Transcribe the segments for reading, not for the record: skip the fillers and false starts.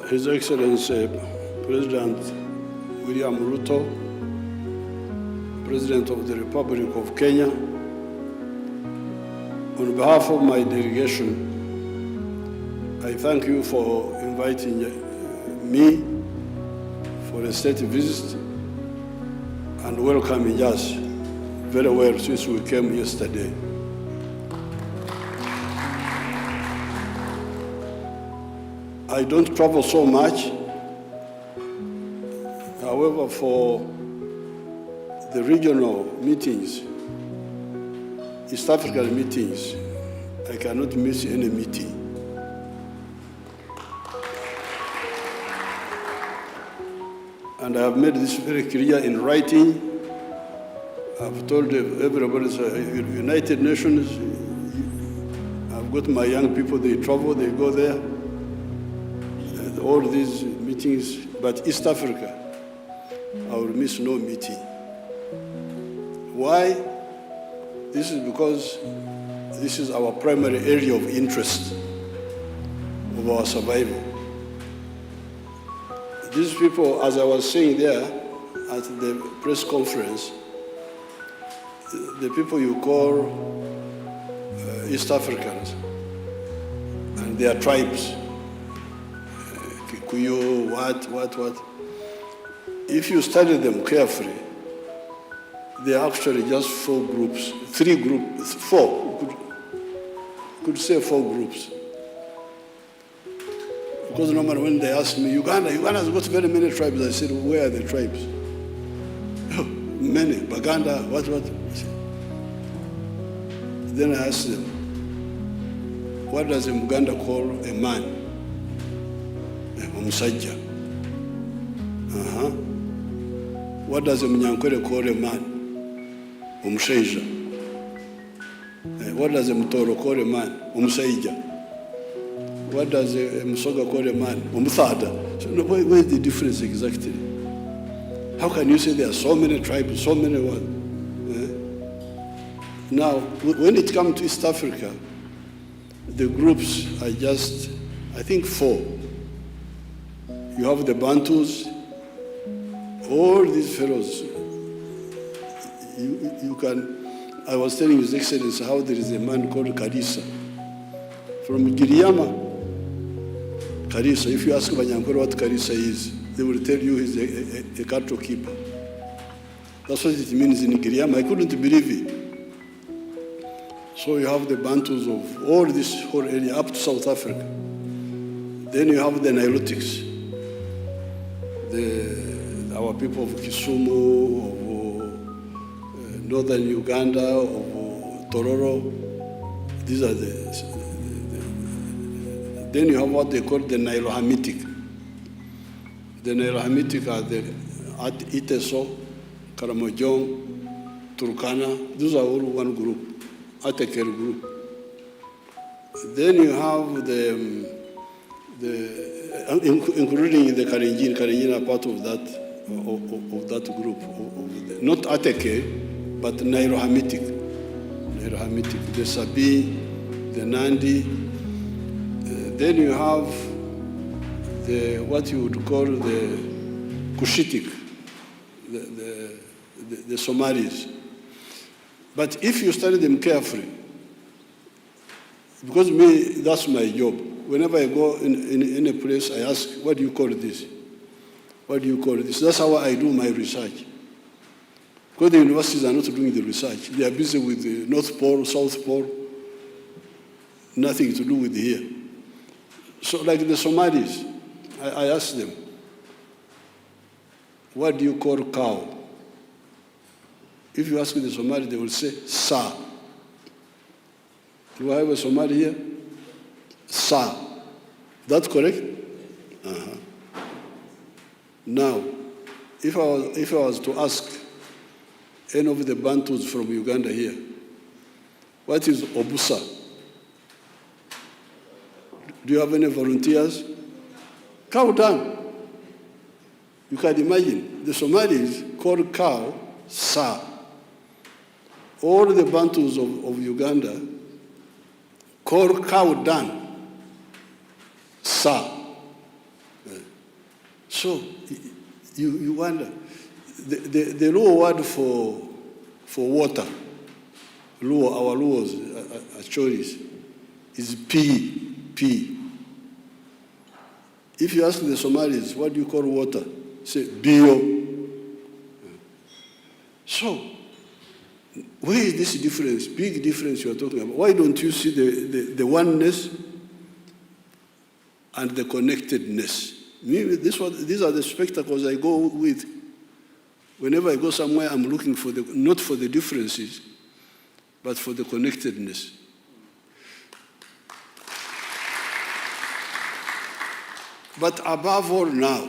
His Excellency President William Ruto, President of the Republic of Kenya, on behalf of my delegation, I thank you for inviting me for a state visit and welcoming us very well since we came yesterday. I don't travel so much. However, for the regional meetings, East African meetings, I cannot miss any meeting. And I have made this very clear in writing. I've told everybody, United Nations, I've got my young people, they travel, they go there. All these meetings, but East Africa, I will miss no meeting. Why? This is because this is our primary area of interest of our survival. These people, as I was saying there at the press conference, the people you call East Africans and their tribes, Kikuyu, what. If you study them carefully, they are actually just four groups, could say four groups. Because normally when they ask me, Uganda has got very many tribes, I said, where are the tribes? Many, Baganda, what? Then I asked them, what does a Muganda call a man? Omusajja. What does a Munyankore call a man? Omushaija. What does a Mutoro call a man? Omusaija. What does a Musoga call a man? Omuthada. So where is the difference exactly? How can you say there are so many tribes, so many ones? Now, when it comes to East Africa, the groups are just, I think, four. You have the Bantus, all these fellows. You can, I was telling His Excellency how there is a man called Karisa. From Giriama, Karisa, if you ask Banyankore what Karisa is, they will tell you he's a cattle keeper. That's what it means in Giriama. I couldn't believe it. So you have the Bantus of all this whole area up to South Africa. Then you have the Nilotics. Our people of Kisumu, of northern Uganda, of Tororo, these are then you have what they call the Nilo-Hamitic. The Nilo-Hamitic are at Iteso, Karamojong, Turkana, those are all one group, Ateker group. Then you have including the Karenjin are part of that group, not Ateke, but Nilo-Hamitic. The Sabi, the Nandi. Then you have what you would call the Cushitic, the Somalis. But if you study them carefully, because that's my job. Whenever I go in a place, I ask, what do you call this? What do you call this? That's how I do my research. Because the universities are not doing the research. They are busy with the North Pole, South Pole, nothing to do with here. So like the Somalis, I ask them, what do you call cow? If you ask the Somali, they will say, sa. Do I have a Somali here? Sa. That's correct? Now, if I was to ask any of the Bantus from Uganda here, what is Obusa? Do you have any volunteers? Cow dung. You can imagine, the Somalis call cow sa. All the Bantus of Uganda call cow dung sa. So you wonder, the Luo word for water, Luo, our Luos, Achoris, is P. If you ask the Somalis, what do you call water? Say, bio. So, where is this difference, big difference you are talking about? Why don't you see the oneness and the connectedness? These are the spectacles I go with. Whenever I go somewhere, I'm looking for not for the differences, but for the connectedness. But above all now,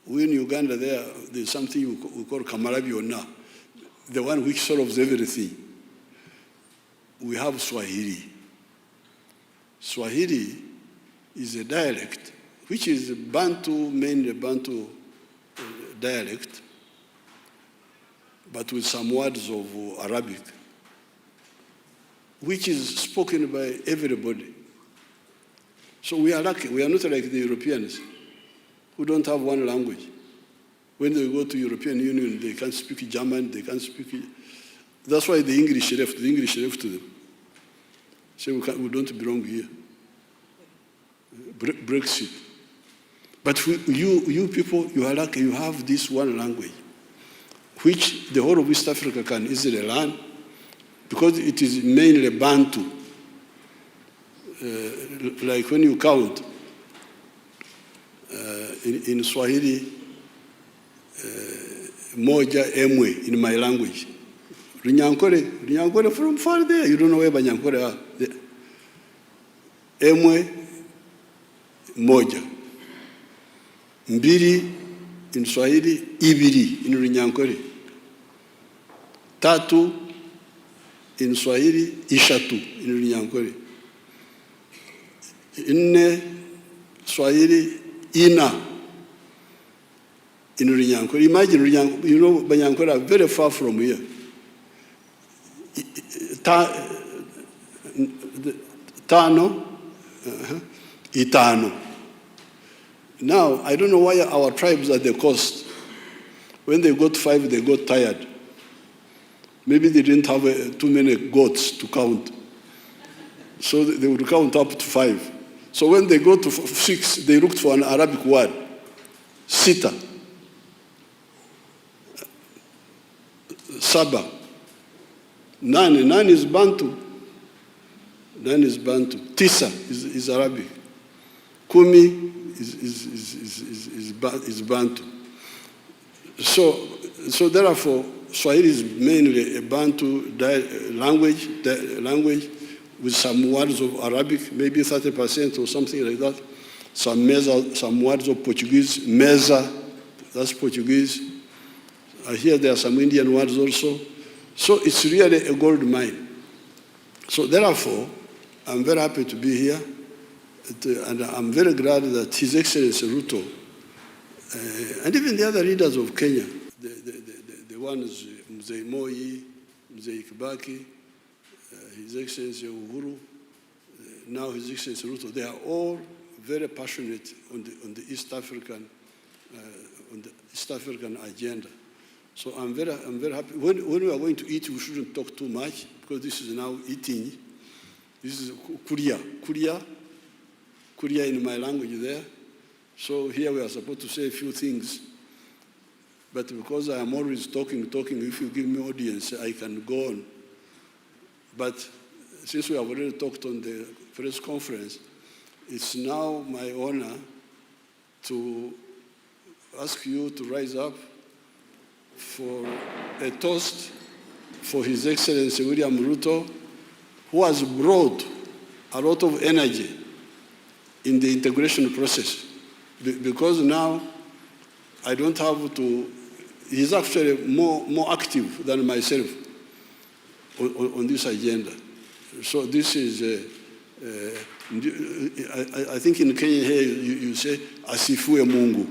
we in Uganda, there's something we call Kamarabiona, the one which solves everything. We have Swahili. Swahili is a dialect, which is Bantu, mainly Bantu dialect, but with some words of Arabic, which is spoken by everybody. So we are lucky. We are not like the Europeans who don't have one language. When they go to European Union, they can't speak German, they can't speak. That's why the English left to them. Say we don't belong here. Brexit. But you people, you are lucky, you have this one language, which the whole of East Africa can easily learn, because it is mainly Bantu. Like when you count, in Swahili, moja emwe in my language. Runyankore from far there, you don't know where Banyankore are. Emwe, moja. Mbiri in Swahili, ibiri in Runyankore. Tatu in Swahili, ishatu in Runyankore. Inne Swahili, ina in Runyankore. Imagine Runyankore, you know, Banyankore are very far from here. Tano, itano. Now, I don't know why our tribes at the coast, when they got 5, they got tired. Maybe they didn't have too many goats to count. So they would count up to 5. So when they go to 6, they looked for an Arabic word, sita, saba, nane is Bantu, tisa is Arabic, kumi is Bantu. So therefore, Swahili is mainly a Bantu language with some words of Arabic, maybe 30% or something like that. Some words of Portuguese, mesa, that's Portuguese. I hear there are some Indian words also. So it's really a gold mine. So therefore, I'm very happy to be here, and I'm very glad that His Excellency Ruto, and even the other leaders of Kenya, the ones, Mzee Moi, Mzee Kibaki, His Excellency Uhuru, now His Excellency Ruto, they are all very passionate on the East African agenda. So I'm very happy. When we are going to eat, we shouldn't talk too much, because this is now eating. This is kuria in my language there. So here we are supposed to say a few things. But because I am always talking, if you give me audience, I can go on. But since we have already talked on the press conference, it's now my honor to ask you to rise up for a toast for His Excellency William Ruto, who has brought a lot of energy in the integration process. Because now I don't have to, he's actually more active than myself on this agenda. So this is I think in Kenya here you say asifiwe Mungu.